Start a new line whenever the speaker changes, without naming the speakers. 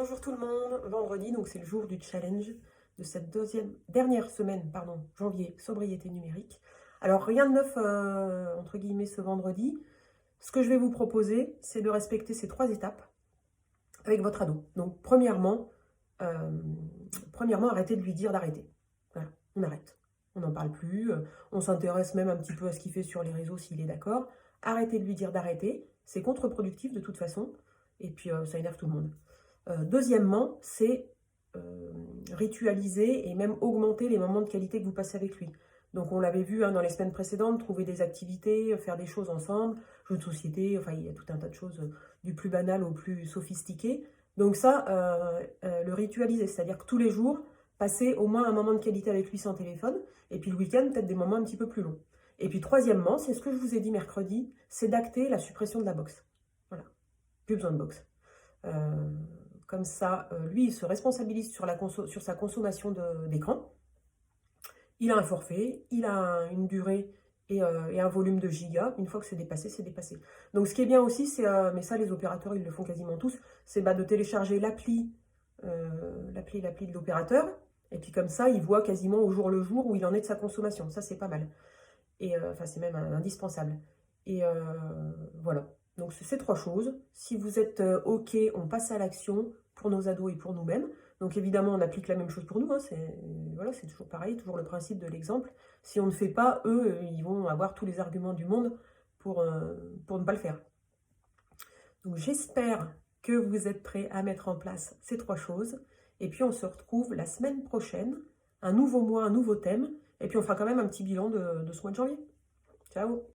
Bonjour tout le monde, vendredi, donc c'est le jour du challenge de cette dernière semaine, janvier, sobriété numérique. Alors rien de neuf, entre guillemets, ce vendredi. Ce que je vais vous proposer, c'est de respecter ces 3 étapes avec votre ado. Donc euh, premièrement, arrêtez de lui dire d'arrêter. Voilà, on arrête. On n'en parle plus, on s'intéresse même un petit peu à ce qu'il fait sur les réseaux s'il est d'accord. Arrêtez de lui dire d'arrêter, c'est contre-productif de toute façon, et puis ça énerve tout le monde. Deuxièmement, c'est ritualiser et même augmenter les moments de qualité que vous passez avec lui. Donc on l'avait vu dans les semaines précédentes, trouver des activités, faire des choses ensemble, jeux de société, enfin il y a tout un tas de choses du plus banal au plus sophistiqué. Donc ça, le ritualiser, c'est-à-dire que tous les jours, passer au moins un moment de qualité avec lui sans téléphone, et puis le week-end, peut-être des moments un petit peu plus longs. Et puis troisièmement, c'est ce que je vous ai dit mercredi, c'est d'acter la suppression de la box. Voilà, plus besoin de box. Euh, Comme ça, lui, il se responsabilise sur sa consommation d'écran. Il a un forfait, il a une durée et un volume de gigas. Une fois que c'est dépassé, c'est dépassé. Donc ce qui est bien aussi, c'est, mais ça les opérateurs, ils le font quasiment tous, c'est de télécharger l'appli de l'opérateur. Et puis comme ça, il voit quasiment au jour le jour où il en est de sa consommation. Ça, c'est pas mal. Et enfin, c'est même indispensable. Et voilà. Donc, c'est ces 3 choses. Si vous êtes OK, on passe à l'action pour nos ados et pour nous-mêmes. Donc, évidemment, on applique la même chose pour nous. Voilà, c'est toujours pareil, toujours le principe de l'exemple. Si on ne fait pas, eux, ils vont avoir tous les arguments du monde pour ne pas le faire. Donc, j'espère que vous êtes prêts à mettre en place ces 3 choses. Et puis, on se retrouve la semaine prochaine. Un nouveau mois, un nouveau thème. Et puis, on fera quand même un petit bilan de ce mois de janvier. Ciao!